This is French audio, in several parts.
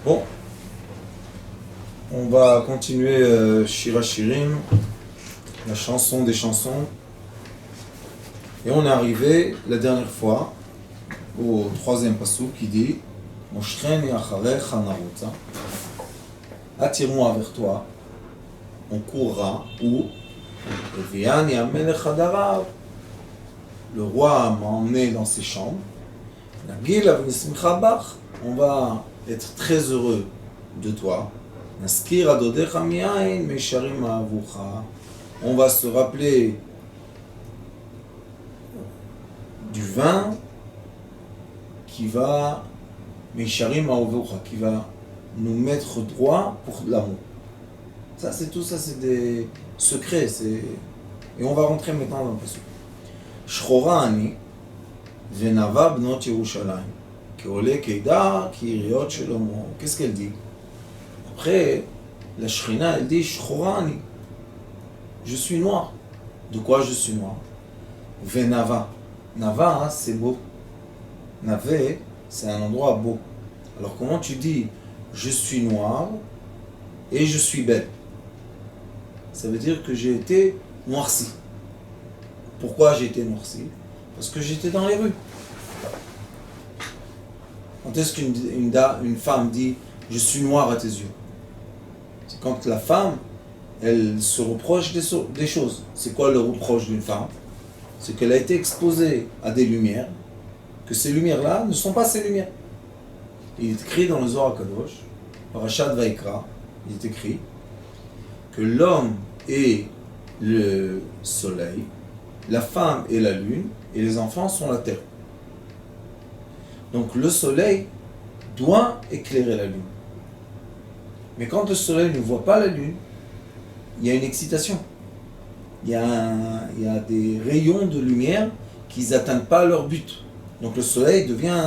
Bon, on va continuer Shir HaShirim, la chanson des chansons. Et on est arrivé la dernière fois au troisième passouk qui dit Moshcheni acharecha narutza. Attire-moi vers toi, on courra, ou Eviani amelech hadarav. Le roi m'a emmené dans ses chambres. Nagil avnismicha bach. On va être très heureux de toi. Naskir adodecha miain mesharim avucha. On va se rappeler du vin qui va mesharim avucha, qui va nous mettre droit pour l'amour. Ça c'est tout, ça c'est des secrets. Et on va rentrer maintenant dans le passage. Shchora ani venava bnot Yerushalayim. Qu'est-ce qu'elle dit? Après, la Shrina, elle dit Shchorani. Je suis noir. De quoi je suis noir? Venava. Nava, c'est beau. Navé, c'est un endroit beau. Alors comment tu dis je suis noir et je suis belle? Ça veut dire que j'ai été noirci. Pourquoi j'ai été noirci? Parce que j'étais dans les rues. Quand est-ce qu'une femme dit « je suis noire à tes yeux » C'est quand la femme, elle se reproche des choses. C'est quoi le reproche d'une femme? C'est qu'elle a été exposée à des lumières, que ces lumières-là ne sont pas ces lumières. Il est écrit dans le Zohar HaKadosh, Parashat Vaikra, il est écrit que l'homme est le soleil, la femme est la lune, et les enfants sont la terre. Donc le soleil doit éclairer la lune. Mais quand le soleil ne voit pas la lune, il y a une excitation. Il y a des rayons de lumière qui n'atteignent pas leur but. Donc le soleil devient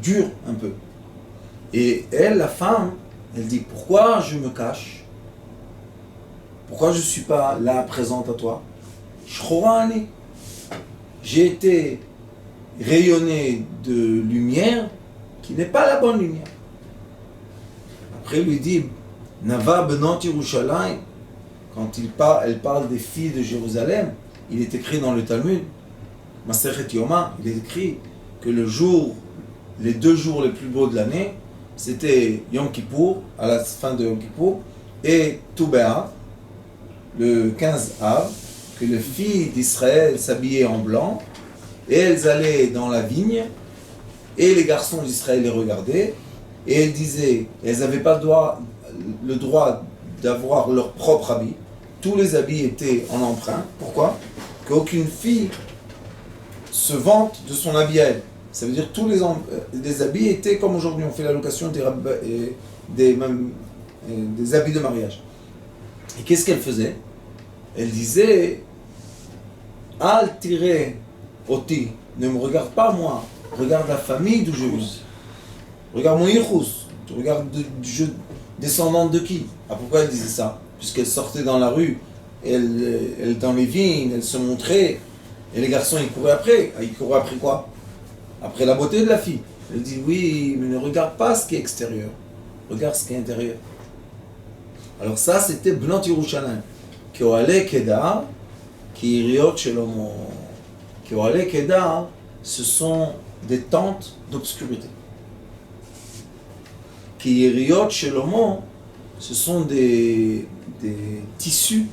dur un peu. Et elle, la femme, elle dit « Pourquoi je me cache? Pourquoi je ne suis pas là, présente à toi? Shchorani. J'ai été rayonné de lumière qui n'est pas la bonne lumière. » Après, il lui dit Nava benot Yerushalayim. Quand elle parle des filles de Jérusalem, il est écrit dans le Talmud, Masechet Yoma, il est écrit que les 2 jours les plus beaux de l'année, c'était Yom Kippour, à la fin de Yom Kippour, et Tou B'Av, le 15 Av, que les filles d'Israël s'habillaient en blanc, et elles allaient dans la vigne, et les garçons d'Israël les regardaient, et elles disaient, elles n'avaient pas le droit d'avoir leur propre habit. Tous les habits étaient en emprunt. Pourquoi? Qu'aucune fille se vante de son habit à elle. Ça veut dire que tous les habits étaient comme aujourd'hui, on fait la location des habits de mariage. Et qu'est-ce qu'elle faisait? Elle disait, Al tiré Oti, ne me regarde pas moi, regarde la famille d'où je viens. Regarde mon Yichus, tu regardes descendante de qui? Ah, pourquoi elle disait ça? Puisqu'elle sortait dans la rue, elle dans les vignes, elle se montrait, et les garçons ils couraient après. Ah, ils couraient après quoi? Après la beauté de la fille. Elle dit oui, mais ne regarde pas ce qui est extérieur, regarde ce qui est intérieur. Alors ça c'était Bnot Yerushalayim. Ki oale kedar, ki iriot shelomo. Ki oale kedar, ce sont des tentes d'obscurité. Ki iriot shelomo, ce sont des tissus.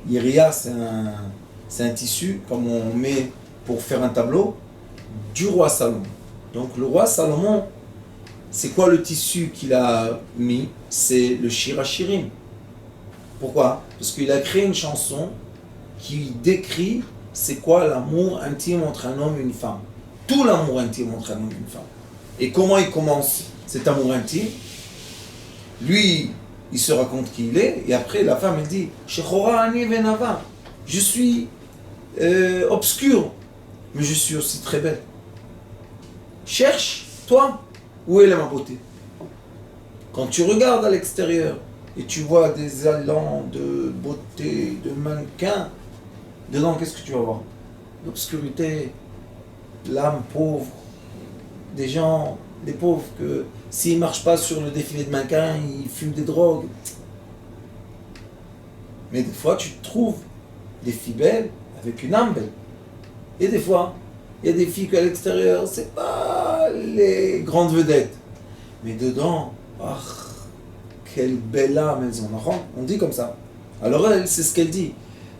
Iria, c'est un tissu, comme on met pour faire un tableau, du roi Salomon. Donc le roi Salomon, c'est quoi le tissu qu'il a mis? C'est le Shir HaShirim. Pourquoi? Parce qu'il a créé une chanson qui décrit c'est quoi l'amour intime entre un homme et une femme. Tout l'amour intime entre un homme et une femme. Et comment il commence cet amour intime? Lui, il se raconte qui il est, et après la femme elle dit Shechora ani venava. Je suis obscure, mais je suis aussi très belle. Cherche, toi, où est ma beauté? Quand tu regardes à l'extérieur et tu vois des allants de beauté, de mannequins, dedans qu'est-ce que tu vas voir? L'obscurité, l'âme pauvre, des gens les pauvres, que s'ils ne marchent pas sur le défilé de mannequins, ils fument des drogues. Mais des fois, tu trouves des filles belles avec une âme belle. Et des fois, il y a des filles qu'à l'extérieur, c'est pas les grandes vedettes. Mais dedans, ah, quelle belle âme elles ont. On dit comme ça. Alors elle, c'est ce qu'elle dit.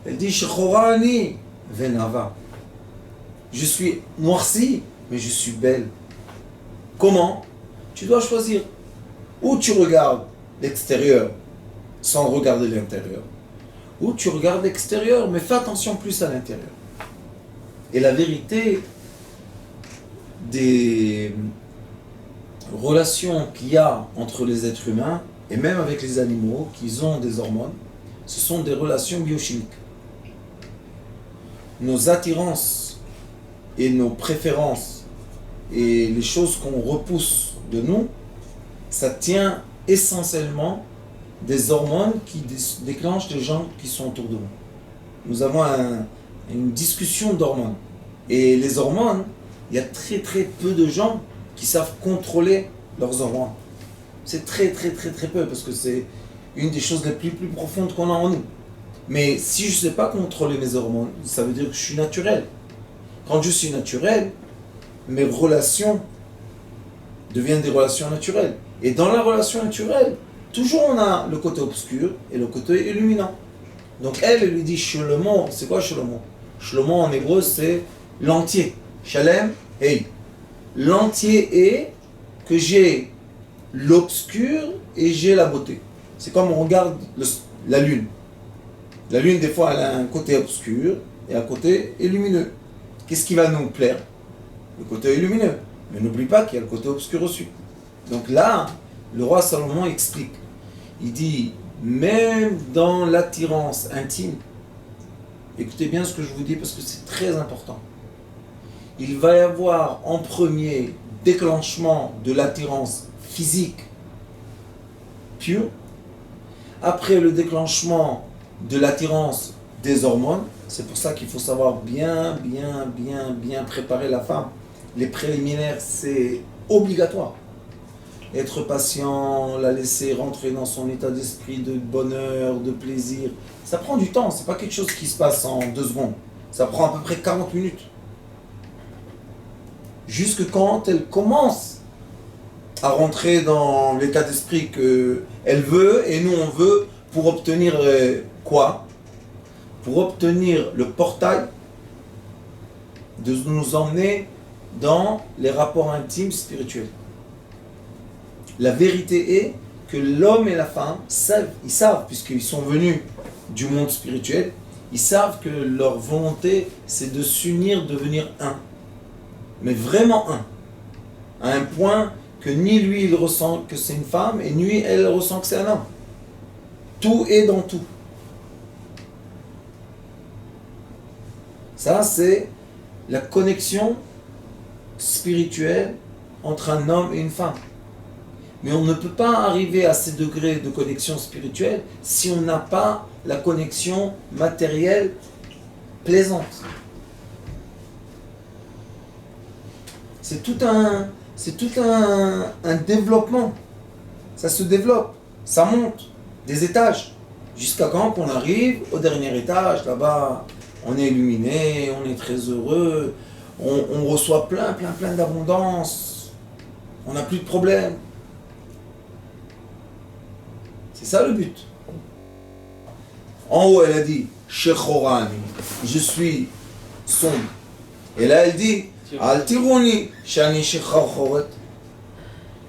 Elle dit, Shechorani venava. Je suis noircie, mais je suis belle. Comment? Tu dois choisir. Ou tu regardes l'extérieur sans regarder l'intérieur. Ou tu regardes l'extérieur, mais fais attention plus à l'intérieur. Et la vérité des relations qu'il y a entre les êtres humains, et même avec les animaux, qui ont des hormones, ce sont des relations biochimiques. Nos attirances et nos préférences et les choses qu'on repousse de nous, ça tient essentiellement des hormones qui déclenchent les gens qui sont autour de nous. Nous avons une discussion d'hormones. Et les hormones, il y a très très peu de gens qui savent contrôler leurs hormones. C'est très très très très peu, parce que c'est une des choses les plus profondes qu'on a en nous. Mais si je ne sais pas contrôler mes hormones, ça veut dire que je suis naturel. Quand je suis naturel, mes relations deviennent des relations naturelles. Et dans la relation naturelle, toujours on a le côté obscur et le côté illuminant. Donc elle lui dit Shlomo. C'est quoi Shlomo? Shlomo en hébreu c'est l'entier. Shalem, hey. L'entier est que j'ai l'obscur et j'ai la beauté. C'est comme on regarde la lune. La lune, des fois, elle a un côté obscur et un côté lumineux. Qu'est-ce qui va nous plaire? Le côté lumineux. Mais n'oublie pas qu'il y a le côté obscur aussi. Donc là, le roi Salomon explique. Il dit, même dans l'attirance intime, écoutez bien ce que je vous dis parce que c'est très important. Il va y avoir en premier déclenchement de l'attirance physique pure. Après le déclenchement de l'attirance des hormones, c'est pour ça qu'il faut savoir bien préparer la femme. Les préliminaires, c'est obligatoire. Être patient, la laisser rentrer dans son état d'esprit de bonheur, de plaisir. Ça prend du temps, c'est pas quelque chose qui se passe en 2 secondes. Ça prend à peu près 40 minutes. Jusque quand elle commence à rentrer dans l'état d'esprit qu'elle veut et nous on veut pour obtenir quoi? Pour obtenir le portail de nous emmener dans les rapports intimes spirituels. La vérité est que l'homme et la femme ils savent, puisqu'ils sont venus du monde spirituel, ils savent que leur volonté c'est de s'unir, devenir un. Mais vraiment un. À un point que ni lui il ressent que c'est une femme et ni elle ressent que c'est un homme. Tout est dans tout. Ça c'est la connexion spirituelle entre un homme et une femme. Mais on ne peut pas arriver à ces degrés de connexion spirituelle si on n'a pas la connexion matérielle plaisante. C'est tout un développement. Ça se développe, ça monte, des étages. Jusqu'à quand qu'on arrive au dernier étage, là-bas, on est illuminé, on est très heureux, on reçoit plein d'abondance, on n'a plus de problème. C'est ça le but. En haut, elle a dit Shechorani, je suis sombre. Et là, elle dit Al tironi shani shechoret.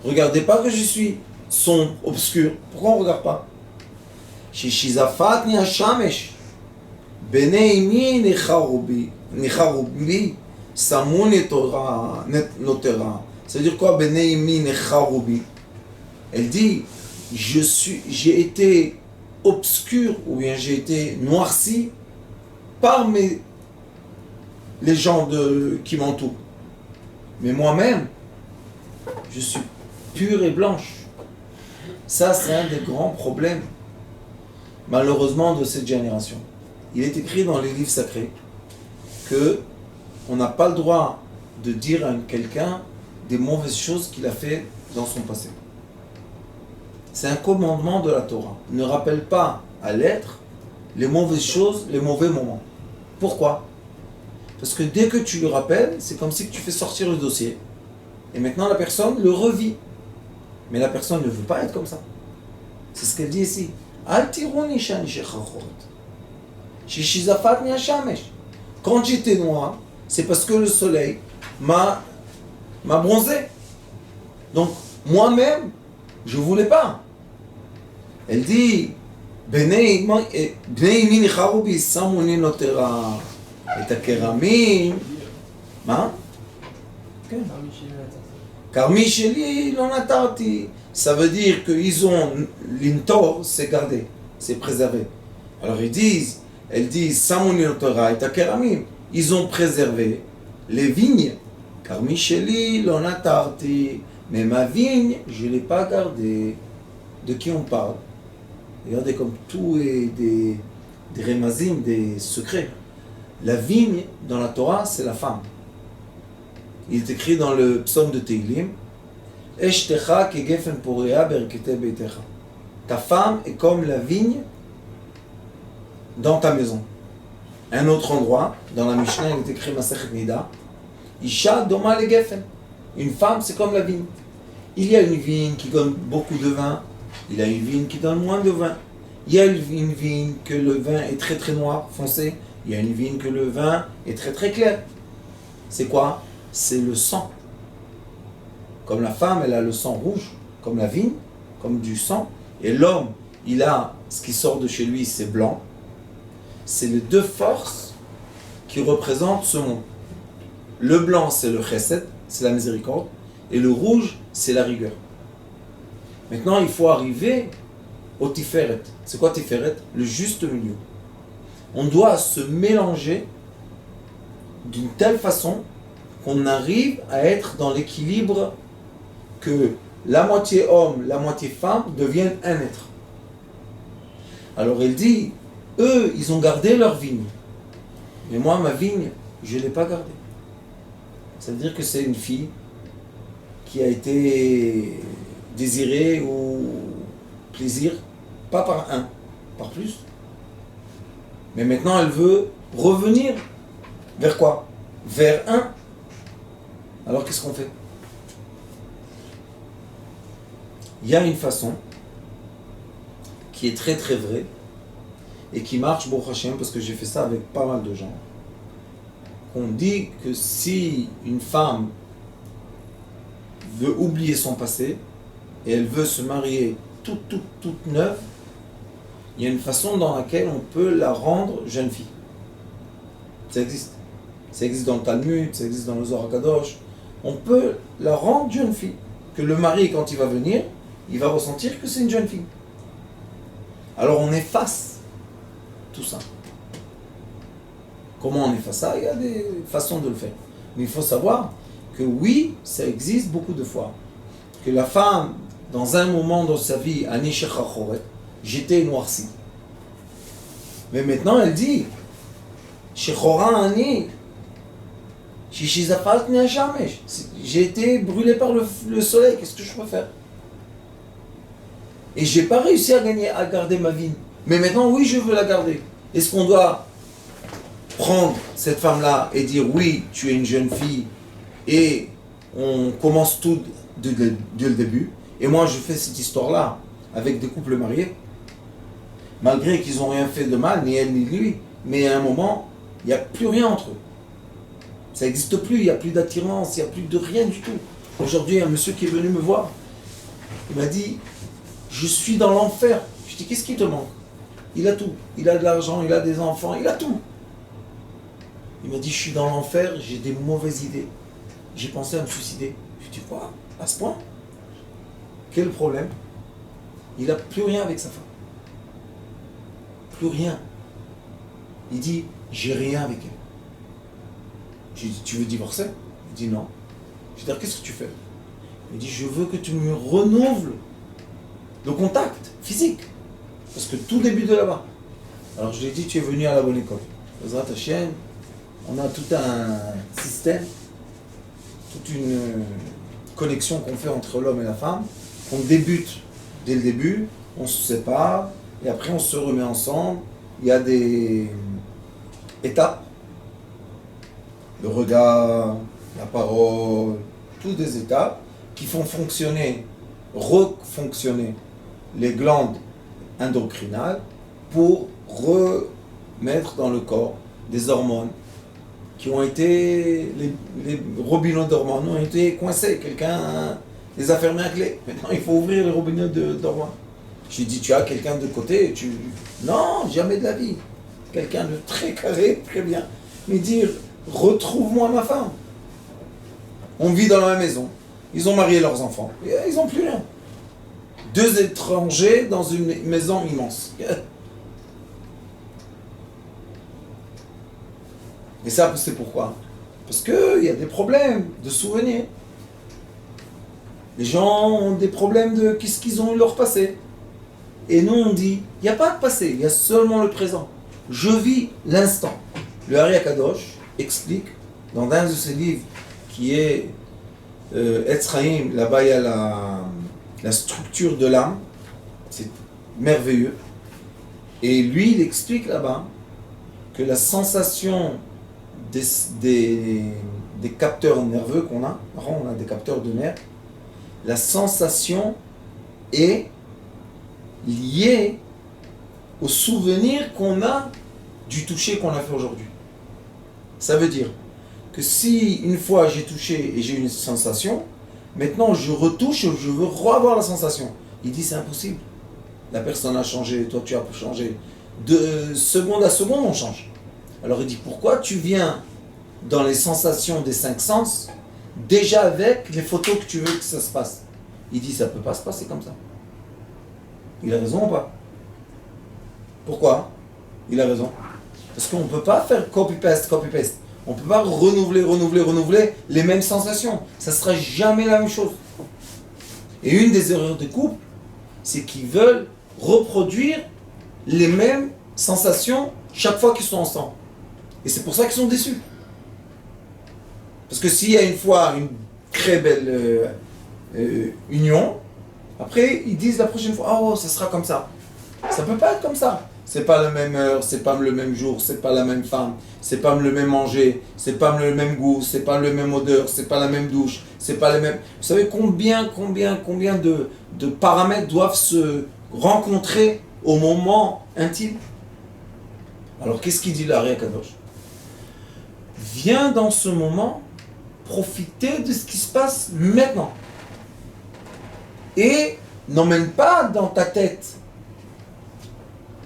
Regardez pas que je suis sombre, obscur. Pourquoi on ne regarde pas? Shishizafatni hashamesh benei mi necharubi samuni tora notera. Ça veut dire quoi benei mi necharubi? Elle dit j'ai été obscur ou bien j'ai été noirci par les gens qui m'entourent. Mais moi-même, je suis pure et blanche. Ça, c'est un des grands problèmes, malheureusement, de cette génération. Il est écrit dans les livres sacrés que on n'a pas le droit de dire à quelqu'un des mauvaises choses qu'il a fait dans son passé. C'est un commandement de la Torah. Ne rappelle pas à l'être les mauvaises choses, les mauvais moments. Pourquoi? Parce que dès que tu le rappelles, c'est comme si tu fais sortir le dossier. Et maintenant la personne le revit. Mais la personne ne veut pas être comme ça. C'est ce qu'elle dit ici. Quand j'étais noir, c'est parce que le soleil m'a bronzé. Donc moi-même, je ne voulais pas. Elle dit, בני אמי ניחרו בי, שמו לי נותרה את הקרמים. מה? כן. כרמי שלי לא נטרתי. Ça veut dire qu'ils ont l'intor, c'est gardé, c'est préservé. Alors elles disent, שמו לי נותרה את הקרמים. Ils ont préservé les vignes. כרמי שלי לא נטרתי. Mais ma vigne, je ne l'ai pas gardée. De qui on parle? Regardez comme tout est des remazim, des secrets. La vigne, dans la Torah, c'est la femme. Il est écrit dans le psaume de Teilim, Eshtecha kegefen porea berkete beitecha. Ta femme est comme la vigne dans ta maison. Un autre endroit, dans la Mishnah, il est écrit Masechet Nida, Isha doma le gefen. Une femme, c'est comme la vigne. Il y a une vigne qui donne beaucoup de vin, il y a une vigne qui donne moins de vin. Il y a une vigne que le vin est très très noir, foncé. Il y a une vigne que le vin est très très clair. C'est quoi? C'est le sang. Comme la femme, elle a le sang rouge, comme la vigne, comme du sang. Et l'homme, il a ce qui sort de chez lui, c'est blanc. C'est les deux forces qui représentent ce monde. Le blanc, c'est le chesed, c'est la miséricorde. Et le rouge, c'est la rigueur. Maintenant, il faut arriver au tiferet. C'est quoi tiferet? Le juste milieu. On doit se mélanger d'une telle façon qu'on arrive à être dans l'équilibre que la moitié homme, la moitié femme deviennent un être. Alors elle dit, eux, ils ont gardé leur vigne. Mais moi, ma vigne, je ne l'ai pas gardée. Ça veut dire que c'est une fille qui a été désirée ou plaisir, pas par un, par plus. Mais maintenant, elle veut revenir vers quoi? Vers un. Alors, qu'est-ce qu'on fait? Il y a une façon qui est très très vraie et qui marche, Baruch Hashem, parce que j'ai fait ça avec pas mal de gens. On dit que si une femme veut oublier son passé et elle veut se marier toute neuve, il y a une façon dans laquelle on peut la rendre jeune fille. Ça existe. Ça existe dans le Talmud, ça existe dans le Zohar HaKadosh. On peut la rendre jeune fille. Que le mari, quand il va venir, il va ressentir que c'est une jeune fille. Alors on efface tout ça. Comment on efface ça? Il y a des façons de le faire. Mais il faut savoir que oui, ça existe beaucoup de fois. Que la femme, dans un moment de sa vie, Ani Shechachoret, j'étais noircie. Mais maintenant elle dit, Shechora Ani, Shishizafat Niashamesh, j'ai été brûlée par le soleil, qu'est-ce que je peux faire? Et j'ai pas réussi à garder ma vie. Mais maintenant, oui, je veux la garder. Est-ce qu'on doit prendre cette femme-là et dire oui, tu es une jeune fille et on commence tout dès le début? Et moi, je fais cette histoire-là avec des couples mariés, malgré qu'ils n'ont rien fait de mal, ni elle ni lui. Mais à un moment, il n'y a plus rien entre eux. Ça n'existe plus, il n'y a plus d'attirance, il n'y a plus de rien du tout. Aujourd'hui, il y a un monsieur qui est venu me voir. Il m'a dit, je suis dans l'enfer. Je dis, qu'est-ce qui te manque? Il a tout. Il a de l'argent, il a des enfants, il a tout. Il m'a dit, je suis dans l'enfer, j'ai des mauvaises idées. J'ai pensé à me suicider. Je dis, quoi? À ce point? Quel problème? Il n'a plus rien avec sa femme. Plus rien. Il dit, j'ai rien avec elle. J'ai dit, tu veux divorcer? Il dit, non. Je lui ai dit, qu'est-ce que tu fais? Il dit, je veux que tu me renouveles le contact physique. Parce que tout débute de là-bas. Alors je lui ai dit, tu es venu à la bonne école. Bezrat Hashem, on a tout un système, toute une connexion qu'on fait entre l'homme et la femme, qu'on débute dès le début, on se sépare, et après on se remet ensemble. Il y a des étapes, le regard, la parole, toutes des étapes qui font fonctionner, refonctionner les glandes endocrinales pour remettre dans le corps des hormones qui ont été, les robinets d'hormones ont été coincés, quelqu'un les a fermés à clé. Maintenant il faut ouvrir les robinets d'hormones. J'ai dit, tu as quelqu'un de côté, non, jamais de la vie. Quelqu'un de très carré, très bien. Mais dire, retrouve-moi ma femme. On vit dans la même maison. Ils ont marié leurs enfants. Ils n'ont plus rien. 2 étrangers dans une maison immense. Et ça, c'est pourquoi? Parce qu'il y a des problèmes de souvenirs. Les gens ont des problèmes de qu'est-ce qu'ils ont eu leur passé. Et nous, on dit, il n'y a pas de passé, il y a seulement le présent. Je vis l'instant. Le Ari Akadosh explique, dans un de ses livres, qui est Etz Chaim, là-bas il y a la structure de l'âme, c'est merveilleux. Et lui, il explique là-bas que la sensation des capteurs nerveux qu'on a, on a des capteurs de nerfs, la sensation est liée au souvenir qu'on a du toucher qu'on a fait aujourd'hui. Ça veut dire que si une fois j'ai touché et j'ai eu une sensation, maintenant je retouche et je veux revoir la sensation. Il dit c'est impossible. La personne a changé, toi tu as changé. De seconde à seconde on change. Alors il dit pourquoi tu viens dans les sensations des 5 sens déjà avec les photos que tu veux que ça se passe. Il dit ça ne peut pas se passer comme ça. Il a raison ou pas? Pourquoi? Il a raison. Parce qu'on ne peut pas faire copy-paste, copy-paste. On ne peut pas renouveler les mêmes sensations. Ça ne sera jamais la même chose. Et une des erreurs des couples, c'est qu'ils veulent reproduire les mêmes sensations chaque fois qu'ils sont ensemble. Et c'est pour ça qu'ils sont déçus. Parce que s'il y a une fois une très belle union, après ils disent la prochaine fois, oh ça sera comme ça. Ça ne peut pas être comme ça. C'est pas la même heure, c'est pas le même jour, c'est pas la même femme, c'est pas le même manger, c'est pas le même goût, c'est pas le même odeur, c'est pas la même douche, c'est pas le même. Vous savez combien de paramètres doivent se rencontrer au moment intime? Alors qu'est-ce qu'il dit l'Ari Akadosh? Viens dans ce moment profiter de ce qui se passe maintenant. Et n'emmène pas dans ta tête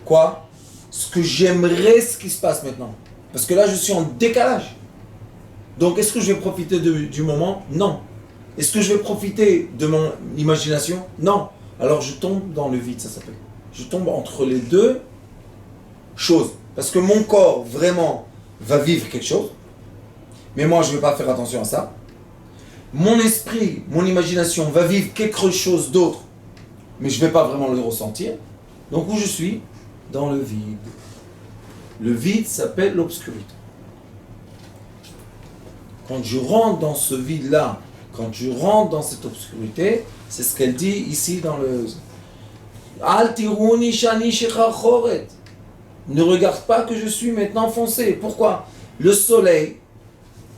quoi? Ce que j'aimerais ce qui se passe maintenant. Parce que là, je suis en décalage. Donc, est-ce que je vais profiter du moment? Non. Est-ce que je vais profiter de mon imagination? Non. Alors, je tombe dans le vide, ça s'appelle. Je tombe entre les deux choses. Parce que mon corps, vraiment, va vivre quelque chose. Mais moi, je ne vais pas faire attention à ça. Mon esprit, mon imagination va vivre quelque chose d'autre. Mais je ne vais pas vraiment le ressentir. Donc, où je suis? Dans le vide. Le vide s'appelle l'obscurité. Quand je rentre dans ce vide-là, quand je rentre dans cette obscurité, c'est ce qu'elle dit ici dans le... Al tiruni shani shechachoret. Ne regarde pas que je suis maintenant foncé. Pourquoi? Le soleil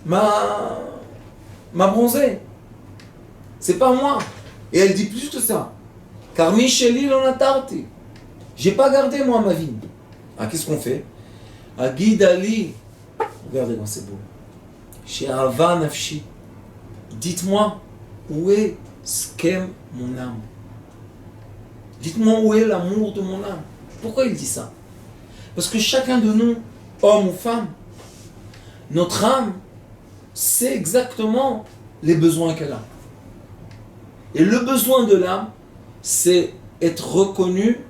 m'a bronzé. C'est pas moi. Et elle dit plus que ça. Car Micheli l'onatarti. J'ai pas gardé moi ma vie. Ah, qu'est-ce qu'on fait? Agidali. Regardez comment c'est beau. Chez Ava Nafshi. Dites-moi où est ce qu'aime mon âme. Dites-moi où est l'amour de mon âme. Pourquoi il dit ça? Parce que chacun de nous, homme ou femme, notre âme sait exactement les besoins qu'elle a. Et le besoin de l'âme, c'est être reconnu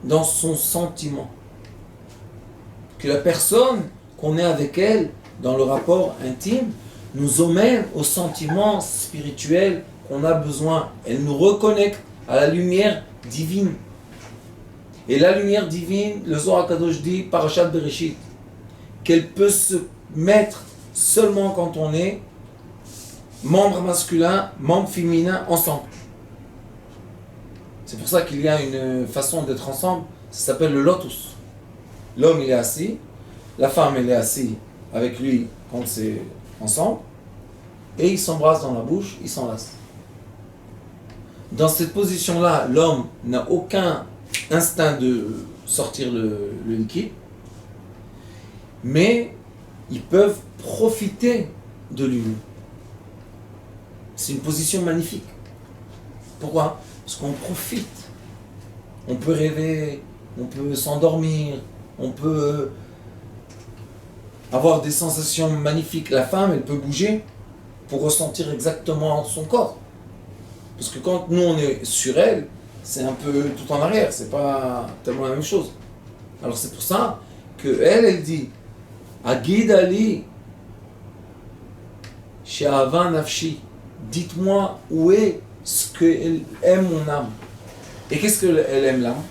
dans son sentiment. Que la personne qu'on est avec elle, dans le rapport intime, nous emmène au sentiment spirituel qu'on a besoin. Elle nous reconnecte à la lumière divine. Et la lumière divine, le Zohar HaKadosh dit, Parashat Bereshit, qu'elle peut se mettre seulement quand on est membre masculin, membre féminin ensemble. C'est pour ça qu'il y a une façon d'être ensemble, ça s'appelle le lotus. L'homme il est assis, la femme elle est assise avec lui quand c'est ensemble, et ils s'embrassent dans la bouche, ils s'enlacent. Dans cette position-là, l'homme n'a aucun instinct de sortir le liquide, mais ils peuvent profiter de l'union. C'est une position magnifique. Pourquoi ? Parce qu'on profite. On peut rêver, on peut s'endormir, on peut avoir des sensations magnifiques. La femme, elle peut bouger pour ressentir exactement son corps. Parce que quand nous, on est sur elle, c'est un peu tout en arrière, c'est pas tellement la même chose. Alors c'est pour ça que elle dit Agid Ali She'ava Nafshi, dites-moi où est ce qu'elle aime mon âme. Et qu'est-ce qu'elle aime l'âme ?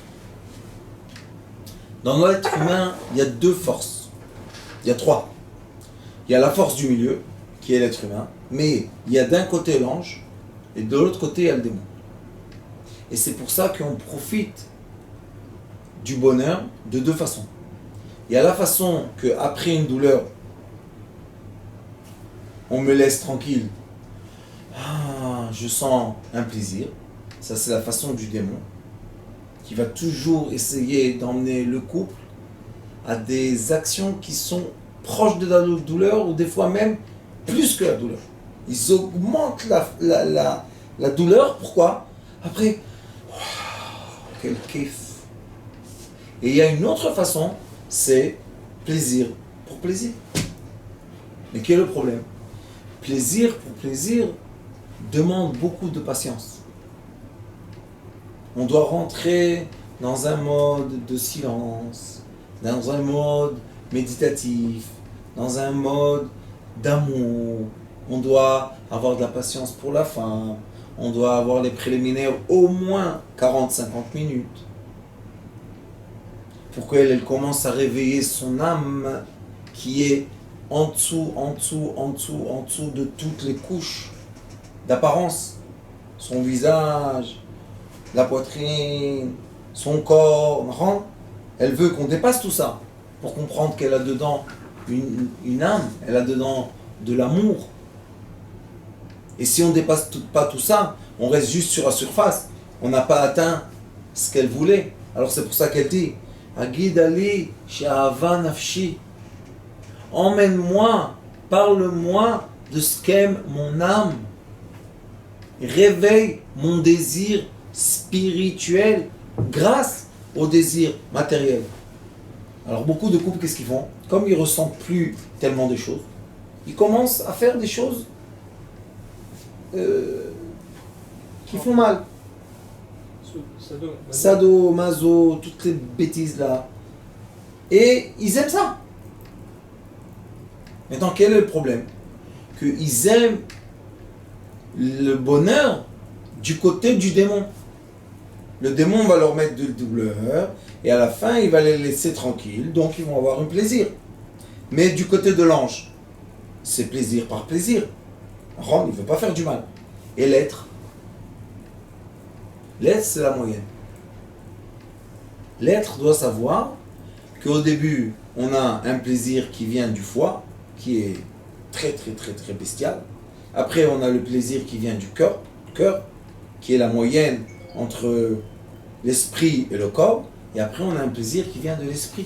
Dans l'être humain, il y a deux forces. Il y a trois. Il y a la force du milieu, qui est l'être humain, mais il y a d'un côté l'ange, et de l'autre côté, il y a le démon. Et c'est pour ça qu'on profite du bonheur de deux façons. Il y a la façon qu'après une douleur, on me laisse tranquille. Ah, je sens un plaisir. Ça, c'est la façon du démon, qui va toujours essayer d'emmener le couple à des actions qui sont proches de la douleur, ou des fois même plus que la douleur. Ils augmentent la douleur. Pourquoi ? Après, quel kiff. Et il y a une autre façon, c'est plaisir pour plaisir. Mais quel est le problème ? Plaisir pour plaisir demande beaucoup de patience. On doit rentrer dans un mode de silence, dans un mode méditatif, dans un mode d'amour. On doit avoir de la patience pour la femme. On doit avoir les préliminaires au moins 40-50 minutes. Pour qu'elle commence à réveiller son âme qui est en dessous de toutes les couches d'apparence. Son visage, la poitrine, son corps. Elle veut qu'on dépasse tout ça pour comprendre qu'elle a dedans une âme, elle a dedans de l'amour. Et si on ne dépasse pas tout ça, on reste juste sur la surface. On n'a pas atteint ce qu'elle voulait. Alors c'est pour ça qu'elle dit Agid Ali she'ava nafshi. Emmène-moi, parle-moi de ce qu'aime mon âme. Réveille mon désir spirituel grâce au désir matériel. Alors beaucoup de couples, qu'est-ce qu'ils font ? Comme ils ne ressentent plus tellement de choses, ils commencent à faire des choses qui font mal. Sado, maso, toutes les bêtises là. Et ils aiment ça. Maintenant, quel est le problème ? Qu'ils aiment le bonheur du côté du démon. Le démon va leur mettre de la douleur et à la fin, il va les laisser tranquilles, donc ils vont avoir un plaisir. Mais du côté de l'ange, c'est plaisir par plaisir. Ron, il ne veut pas faire du mal. Et l'être, c'est la moyenne. L'être doit savoir qu'au début, on a un plaisir qui vient du foie, qui est très bestial. Après, on a le plaisir qui vient du cœur, qui est la moyenne entre l'esprit et le corps. Et après, on a un plaisir qui vient de l'esprit.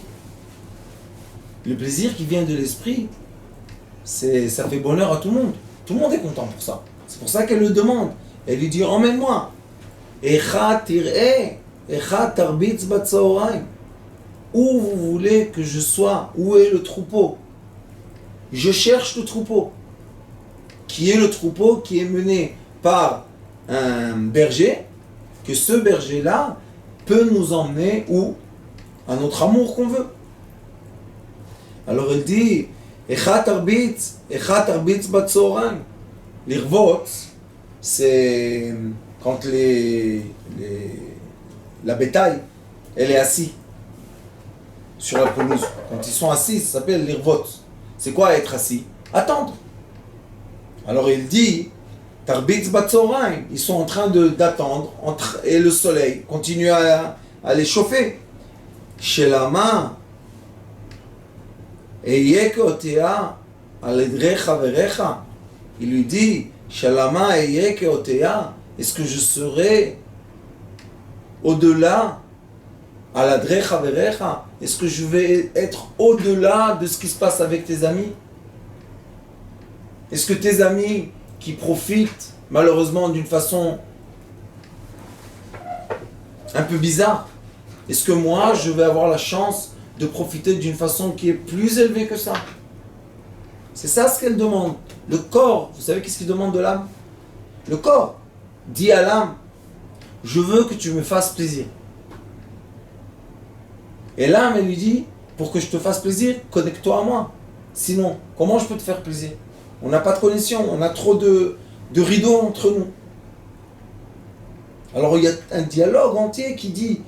Le plaisir qui vient de l'esprit, ça fait bonheur à tout le monde. Tout le monde est content pour ça. C'est pour ça qu'elle le demande. Elle lui dit, emmène-moi. Echa tir'e, echa tarbitz batzaoraim. Où vous voulez que je sois ? Où est le troupeau ? Je cherche le troupeau. Qui est le troupeau qui est mené par un berger, que ce berger-là peut nous emmener où ? À notre amour qu'on veut. Alors elle dit, Echa tarbitz batzaoraim. L'irvot, c'est quand la bétail, elle est assise sur la pelouse. Quand ils sont assis, ça s'appelle l'irvot. C'est quoi être assis ? Attendre. Alors il dit, Tarbitz Batzoraim, ils sont en train d'attendre, et le soleil continue à les chauffer. Shelama, Eyeke Otea, Aledrecha Verecha. Il lui dit, Shalama Eyeke Otea, est-ce que je serai au-delà, Aladrecha Verecha, est-ce que je vais être au-delà de ce qui se passe avec tes amis? Est-ce que tes amis qui profitent malheureusement d'une façon un peu bizarre, est-ce que moi je vais avoir la chance de profiter d'une façon qui est plus élevée que ça? C'est ça ce qu'elle demande. Le corps, vous savez qu'est-ce qu'il demande de l'âme? Le corps dit à l'âme, je veux que tu me fasses plaisir. Et l'âme, elle lui dit, pour que je te fasse plaisir, connecte-toi à moi. Sinon, comment je peux te faire plaisir? On n'a pas de connexion, on a trop de rideaux entre nous. Alors il y a un dialogue entier qui dit,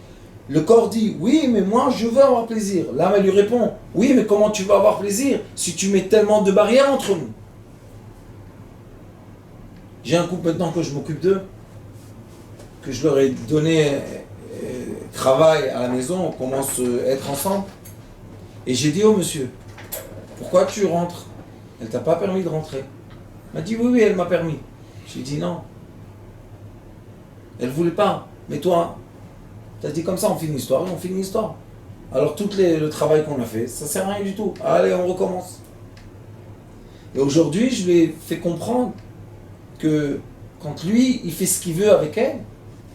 le corps dit, oui, mais moi je veux avoir plaisir. L'âme, elle lui répond, oui, mais comment tu vas avoir plaisir si tu mets tellement de barrières entre nous? J'ai un couple maintenant que je m'occupe d'eux, que je leur ai donné travail à la maison, on commence à être ensemble. Et j'ai dit au monsieur, pourquoi tu rentres? Elle t'a pas permis de rentrer. Elle m'a dit oui, elle m'a permis. J'ai dit non. Elle voulait pas. Mais toi, t'as dit comme ça, on finit l'histoire, et on finit l'histoire. Alors tout le travail qu'on a fait, ça sert à rien du tout. Allez, on recommence. Et aujourd'hui, je lui ai fait comprendre que quand lui, il fait ce qu'il veut avec elle,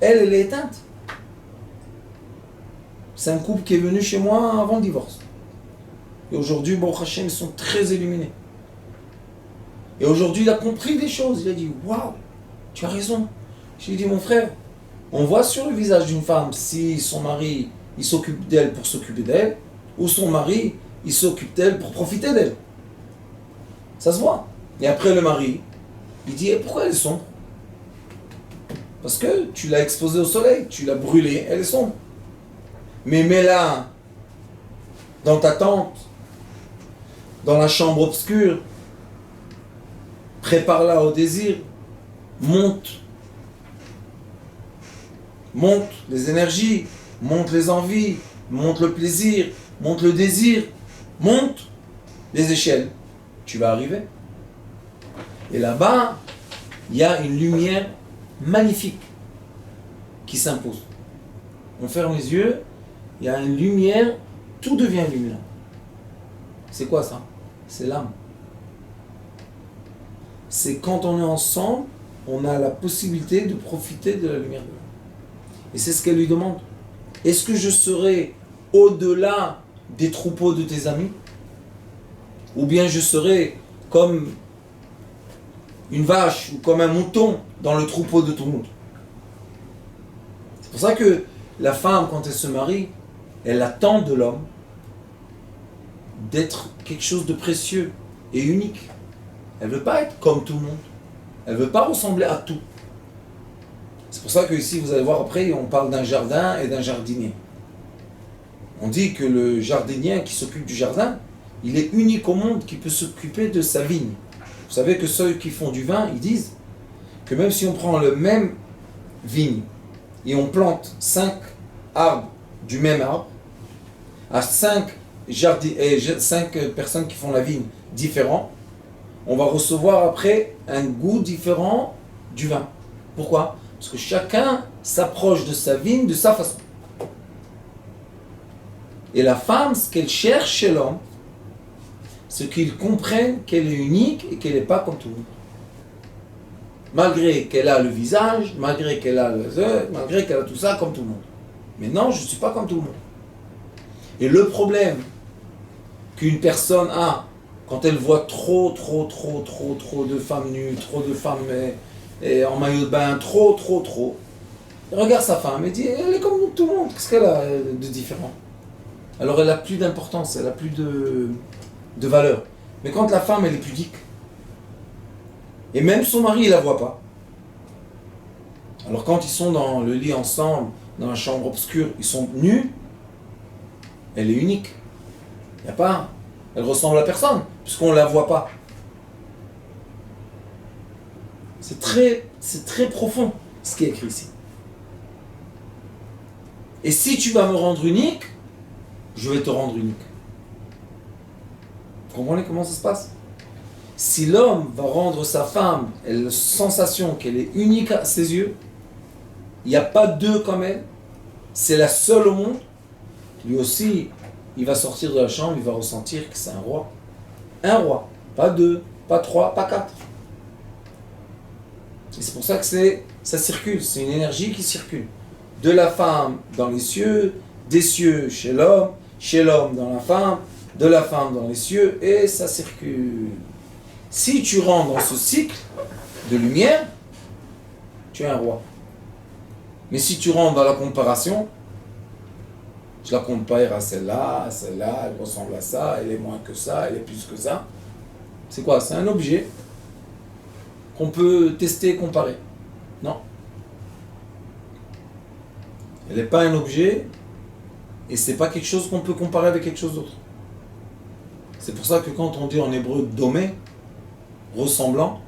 elle est éteinte. C'est un couple qui est venu chez moi avant le divorce. Et aujourd'hui, Baruch Hashem, ils sont très illuminés. Et aujourd'hui, il a compris des choses. Il a dit, waouh, tu as raison. Je lui ai dit, mon frère, on voit sur le visage d'une femme si son mari, il s'occupe d'elle pour s'occuper d'elle, ou son mari, il s'occupe d'elle pour profiter d'elle. Ça se voit. Et après, le mari, il dit, pourquoi elle est sombre? Parce que tu l'as exposée au soleil, tu l'as brûlée, elle est sombre. Mais mets-la dans ta tente, dans la chambre obscure, prépare-la au désir, monte les énergies, monte les envies, monte le plaisir, monte le désir, monte les échelles, tu vas arriver. Et là-bas, il y a une lumière magnifique qui s'impose. On ferme les yeux, il y a une lumière, tout devient lumineux. C'est quoi ça? C'est l'âme. C'est quand on est ensemble, on a la possibilité de profiter de la lumière de l'âme. Et c'est ce qu'elle lui demande. Est-ce que je serai au-delà des troupeaux de tes amis? Ou bien je serai comme une vache ou comme un mouton dans le troupeau de tout le monde? C'est pour ça que la femme, quand elle se marie, elle attend de l'homme d'être quelque chose de précieux et unique. Elle ne veut pas être comme tout le monde. Elle ne veut pas ressembler à tout. C'est pour ça que ici, vous allez voir après, on parle d'un jardin et d'un jardinier. On dit que le jardinier qui s'occupe du jardin, il est unique au monde qui peut s'occuper de sa vigne. Vous savez que ceux qui font du vin, ils disent que même si on prend le même vigne et on plante 5 arbres du même arbre, à 5 personnes qui font la vigne différents, on va recevoir après un goût différent du vin. Pourquoi? Parce que chacun s'approche de sa vigne de sa façon. Et la femme, ce qu'elle cherche chez l'homme, c'est qu'il comprenne qu'elle est unique et qu'elle n'est pas comme tout le monde. Malgré qu'elle a le visage, malgré qu'elle a les yeux, malgré qu'elle a tout ça comme tout le monde. Mais non, je ne suis pas comme tout le monde. Et le problème qu'une personne a, quand elle voit trop de femmes nues, trop de femmes en maillot de bain, trop, elle regarde sa femme et dit, elle est comme tout le monde, qu'est-ce qu'elle a de différent? Alors elle n'a plus d'importance, elle n'a plus de valeur. Mais quand la femme, elle est pudique, et même son mari, il la voit pas. Alors quand ils sont dans le lit ensemble, dans la chambre obscure, ils sont nus, elle est unique. Il n'y a pas, elle ressemble à personne, puisqu'on ne la voit pas. C'est très profond ce qui est écrit ici. Et si tu vas me rendre unique, je vais te rendre unique. Vous comprenez comment ça se passe? Si l'homme va rendre sa femme la sensation qu'elle est unique à ses yeux, il n'y a pas deux comme elle, c'est la seule au monde, lui aussi, il va sortir de la chambre, il va ressentir que c'est un roi. Un roi, pas deux, pas trois, pas quatre. Et c'est pour ça que ça circule, c'est une énergie qui circule. De la femme dans les cieux, des cieux chez l'homme dans la femme, de la femme dans les cieux, et ça circule. Si tu rentres dans ce cycle de lumière, tu es un roi. Mais si tu rentres dans la comparaison, je la compare à celle-là, elle ressemble à ça, elle est moins que ça, elle est plus que ça. C'est quoi? C'est un objet qu'on peut tester et comparer. Non. Elle n'est pas un objet et c'est pas quelque chose qu'on peut comparer avec quelque chose d'autre. C'est pour ça que quand on dit en hébreu domé, ressemblant,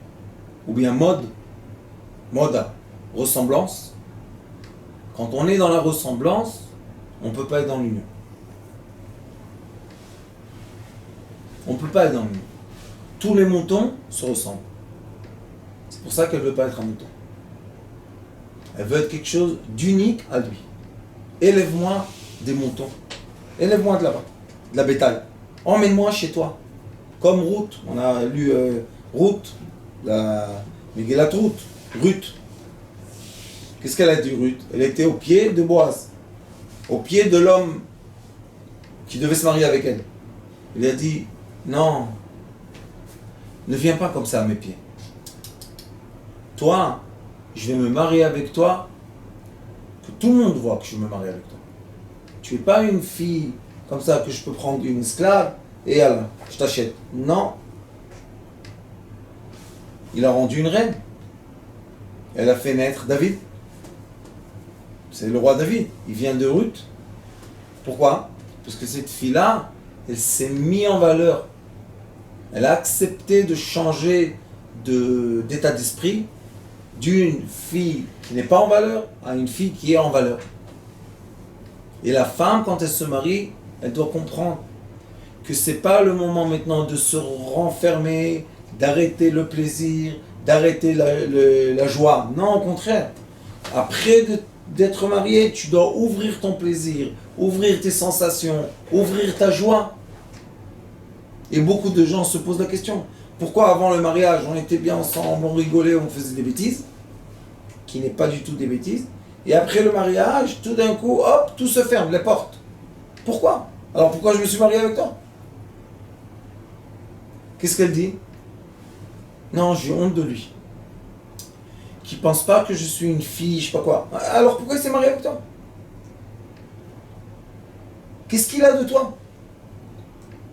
ou bien moda, ressemblance, quand on est dans la ressemblance, on ne peut pas être dans l'union. On ne peut pas être dans l'union. Tous les moutons se ressemblent. C'est pour ça qu'elle ne veut pas être un mouton. Elle veut être quelque chose d'unique à lui. Élève-moi des moutons. Élève-moi de là-bas, de la bétail. Emmène-moi chez toi. Comme Ruth, on a lu Ruth, la Megillat Ruth. Qu'est-ce qu'elle a dit Ruth? Elle était au pied de Boaz, au pied de l'homme qui devait se marier avec elle. Il a dit, non, ne viens pas comme ça à mes pieds. Toi, je vais me marier avec toi, que tout le monde voit que je me marie avec toi. Tu n'es pas une fille comme ça que je peux prendre une esclave et alors, je t'achète. Non. Il a rendu une reine. Elle a fait naître David. C'est le roi David. Il vient de Ruth. Pourquoi? Parce que cette fille-là, elle s'est mise en valeur. Elle a accepté de changer d'état d'esprit d'une fille qui n'est pas en valeur à une fille qui est en valeur. Et la femme, quand elle se marie, elle doit comprendre que c'est pas le moment maintenant de se renfermer, d'arrêter le plaisir, d'arrêter la joie. Non, au contraire. Après d'être marié, tu dois ouvrir ton plaisir, ouvrir tes sensations, ouvrir ta joie. Et beaucoup de gens se posent la question, pourquoi avant le mariage, on était bien ensemble, on rigolait, on faisait des bêtises, qui n'est pas du tout des bêtises, et après le mariage, tout d'un coup, hop, tout se ferme, les portes. Pourquoi? Alors pourquoi je me suis marié avec toi? Qu'est-ce qu'elle dit? Non, j'ai honte de lui. Qui pense pas que je suis une fille, je sais pas quoi. Alors pourquoi il s'est marié avec toi? Qu'est-ce qu'il a de toi?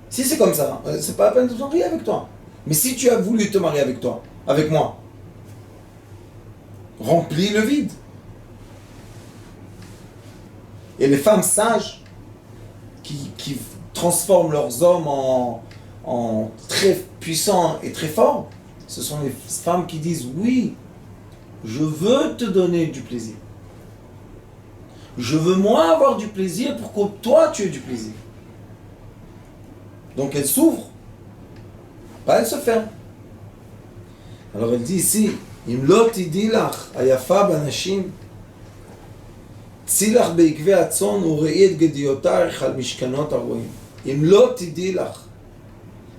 Si c'est comme ça, c'est pas la peine de se marier avec toi. Mais si tu as voulu te marier avec toi, avec moi, remplis le vide. Et les femmes sages qui transforment leurs hommes en très puissants et très forts, ce sont les femmes qui disent oui, je veux te donner du plaisir. Je veux moi avoir du plaisir pour que toi tu aies du plaisir. Donc elle s'ouvre, pas elle se ferme. Alors elle dit ici, Im lo tid'i lach hayafa banashim tzilach beikvei hatzon ure'i et gediotaich al mishkanot haroim. Im lo tid'i lach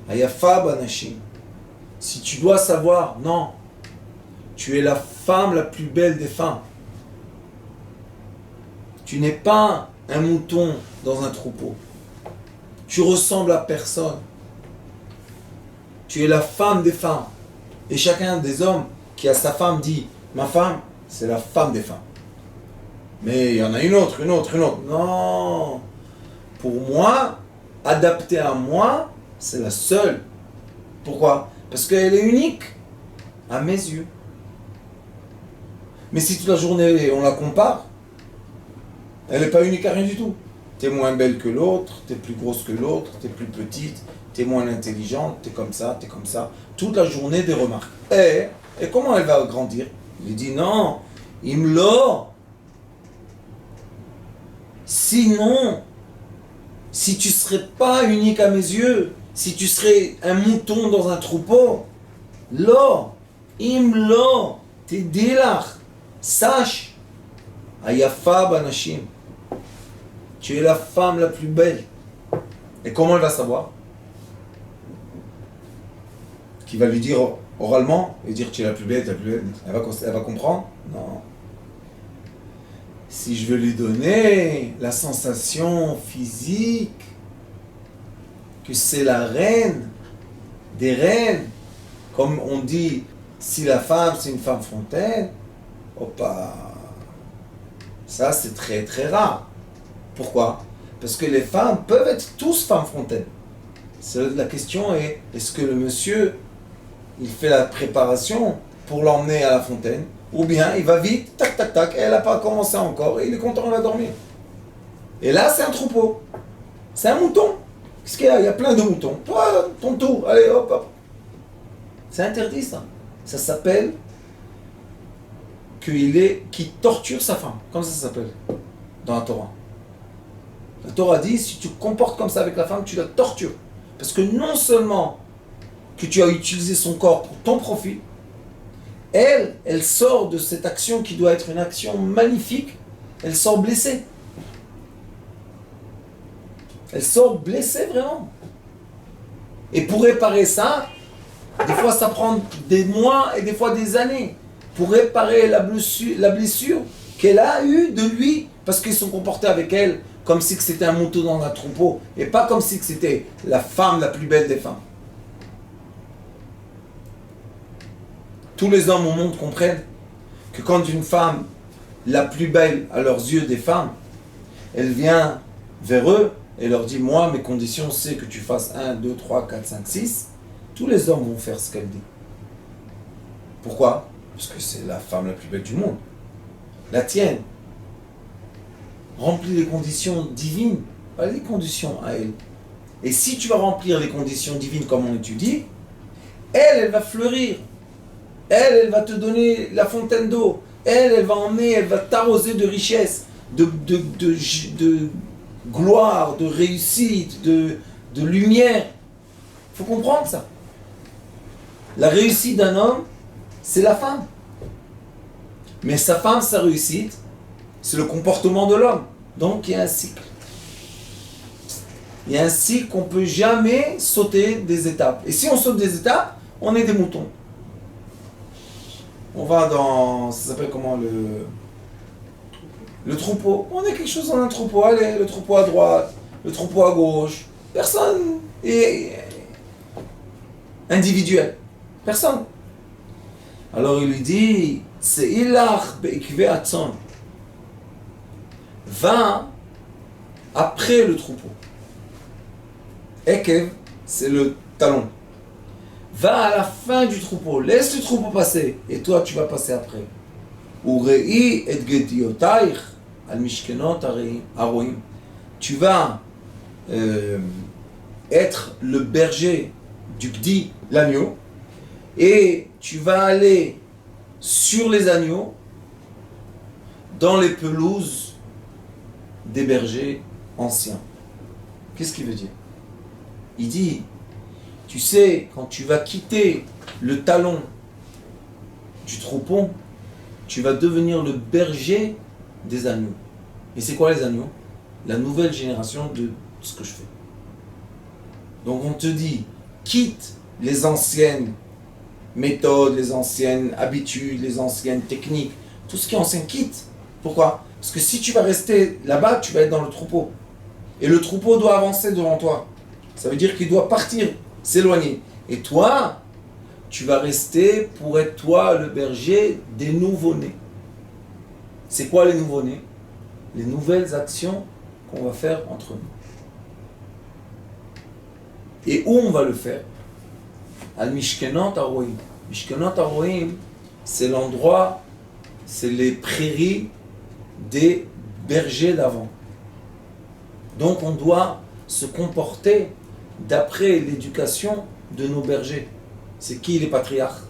hayafa banashim. Si tu dois savoir, non, tu es la femme la plus belle des femmes. Tu n'es pas un mouton dans un troupeau. Tu ressembles à personne. Tu es la femme des femmes. Et chacun des hommes qui a sa femme dit, ma femme, c'est la femme des femmes. Mais il y en a une autre. Non. Pour moi, adaptée à moi, c'est la seule. Pourquoi? Parce qu'elle est unique à mes yeux. Mais si toute la journée on la compare, elle n'est pas unique à rien du tout. T'es moins belle que l'autre, t'es plus grosse que l'autre, t'es plus petite, t'es moins intelligente, t'es comme ça. Toute la journée des remarques. Et Et comment elle va grandir? Il lui dit non, Imlo. Sinon, si tu serais pas unique à mes yeux, si tu serais un mouton dans un troupeau, lo, Imlo, Tidilach, sache, Ayafa Banashim, tu es la femme la plus belle. Et comment elle va savoir? Qui va lui dire oralement et dire tu es la plus belle, elle va comprendre? Non. Si je veux lui donner la sensation physique que c'est la reine des reines, comme on dit, si la femme c'est une femme fontaine, opa, ça c'est très très rare. Pourquoi? Parce que les femmes peuvent être tous femmes fontaines. La question est, est-ce que le monsieur il fait la préparation pour l'emmener à la fontaine, ou bien il va vite, tac tac tac, et elle n'a pas commencé encore, et il est content, il va dormir. Et là c'est un troupeau, c'est un mouton. Qu'est-ce qu'il y a? Il y a plein de moutons. Toi, ton tour, allez hop hop. C'est interdit ça. Ça s'appelle qu'il torture sa femme. Comme ça s'appelle dans la Torah. La Torah dit, si tu te comportes comme ça avec la femme, tu la tortures. Parce que non seulement que tu as utilisé son corps pour ton profit, elle sort de cette action qui doit être une action magnifique, elle sort blessée. Elle sort blessée vraiment. Et pour réparer ça, des fois ça prend des mois et des fois des années pour réparer la blessure qu'elle a eue de lui parce qu'ils sont comportés avec elle comme si c'était un mouton dans un troupeau et pas comme si c'était la femme la plus belle des femmes. Tous les hommes au monde comprennent que quand une femme la plus belle à leurs yeux des femmes, elle vient vers eux et leur dit, moi mes conditions c'est que tu fasses 1, 2, 3, 4, 5, 6, tous les hommes vont faire ce qu'elle dit. Pourquoi? Parce que c'est la femme la plus belle du monde. La tienne remplit les conditions divines, pas les conditions à elle. Et si tu vas remplir les conditions divines comme on étudie, elle va fleurir. Elle va te donner la fontaine d'eau. Elle va emmener, elle va t'arroser de richesse, de gloire, de réussite, de lumière. Il faut comprendre ça. La réussite d'un homme, c'est la femme. Mais sa femme, sa réussite, c'est le comportement de l'homme. Donc il y a un cycle. Il y a un cycle qu'on ne peut jamais sauter des étapes. Et si on saute des étapes, on est des moutons. On va dans... ça s'appelle comment le troupeau. On est quelque chose dans un troupeau. Allez, le troupeau à droite, le troupeau à gauche. Personne est individuel. Personne. Alors il lui dit, c'est ilach be'ikve atzon. Va après le troupeau. Ekev, c'est le talon. Va à la fin du troupeau, laisse le troupeau passer, et toi tu vas passer après. Urei et gediotaich al mishkenot aroim. Tu vas être le berger du gdi, l'agneau, et tu vas aller sur les agneaux, dans les pelouses des bergers anciens. Qu'est-ce qu'il veut dire? Il dit, tu sais, quand tu vas quitter le talon du troupeau, tu vas devenir le berger des agneaux. Et c'est quoi les agneaux? La nouvelle génération de ce que je fais. Donc on te dit, quitte les anciennes méthodes, les anciennes habitudes, les anciennes techniques, tout ce qui est ancien, quitte. Pourquoi? Parce que si tu vas rester là-bas, tu vas être dans le troupeau. Et le troupeau doit avancer devant toi. Ça veut dire qu'il doit partir, s'éloigner. Et toi, tu vas rester pour être toi le berger des nouveau-nés. C'est quoi les nouveau-nés? Les nouvelles actions qu'on va faire entre nous. Et où on va le faire? Al Mishkenot Aroim. Mishkenot Aroim, c'est l'endroit, c'est les prairies des bergers d'avant. Donc on doit se comporter d'après l'éducation de nos bergers. C'est qui les patriarches?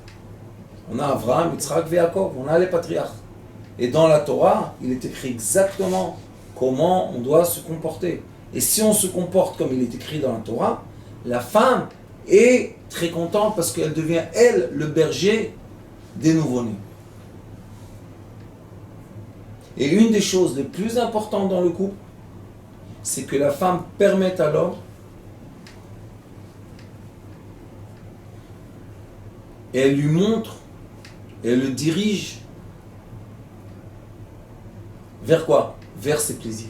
On a Abraham, Yitzhak et Yaakov, on a les patriarches. Et dans la Torah, il est écrit exactement comment on doit se comporter. Et si on se comporte comme il est écrit dans la Torah, la femme est très contente parce qu'elle devient, elle, le berger des nouveau-nés. Et une des choses les plus importantes dans le couple, c'est que la femme permette à l'homme et elle lui montre, et elle le dirige vers quoi? Vers ses plaisirs.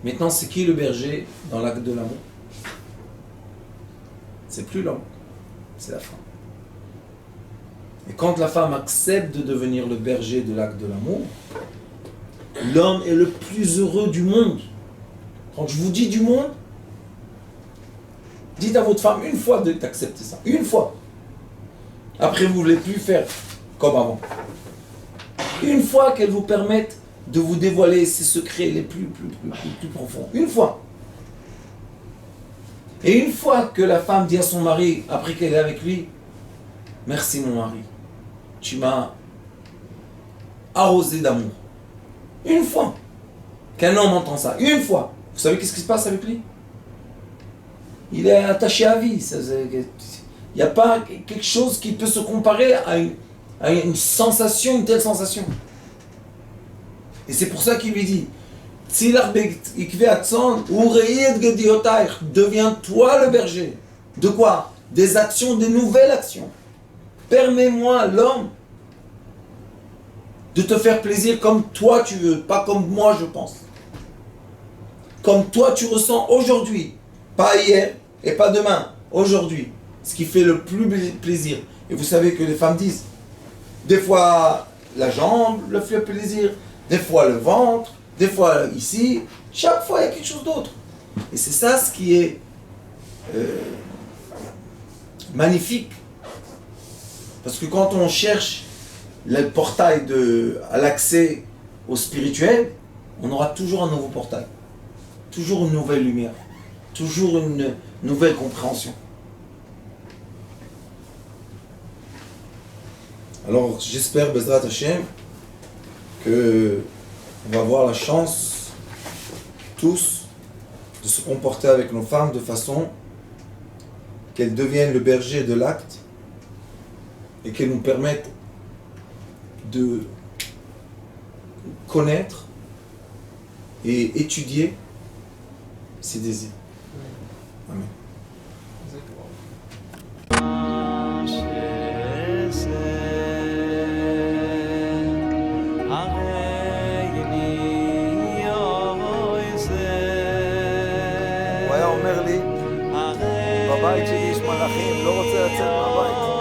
Maintenant, c'est qui le berger dans l'acte de l'amour? C'est plus l'homme, c'est la femme. Et quand la femme accepte de devenir le berger de l'acte de l'amour, l'homme est le plus heureux du monde. Quand je vous dis du monde, dites à votre femme une fois d'accepter ça. Une fois. Après, vous ne voulez plus faire comme avant. Une fois qu'elle vous permette de vous dévoiler ses secrets les plus profonds. Une fois. Et une fois que la femme dit à son mari, après qu'elle est avec lui, merci mon mari, tu m'as arrosé d'amour. Une fois qu'un homme entend ça, une fois, vous savez qu'est-ce qui se passe avec lui? Il est attaché à vie. Il n'y a pas quelque chose qui peut se comparer à une sensation, une telle sensation. Et c'est pour ça qu'il lui dit, deviens-toi le berger. De quoi? Des actions, des nouvelles actions. Permets-moi, l'homme, de te faire plaisir comme toi tu veux, pas comme moi je pense. Comme toi tu ressens aujourd'hui, pas hier et pas demain, aujourd'hui. Ce qui fait le plus plaisir. Et vous savez que les femmes disent, des fois la jambe le fait plaisir, des fois le ventre, des fois ici, chaque fois il y a quelque chose d'autre. Et c'est ça ce qui est magnifique. Parce que quand on cherche le portail à l'accès au spirituel, on aura toujours un nouveau portail, toujours une nouvelle lumière, toujours une nouvelle compréhension. Alors j'espère, Bezrat Hashem, que on va avoir la chance, tous, de se comporter avec nos femmes de façon qu'elles deviennent le berger de l'acte et qu'elles nous permettent de connaître et étudier ses désirs. Amen. הוא היה אומר לי, בבית שלי יש מלאכים, לא רוצה לצאת מהבית.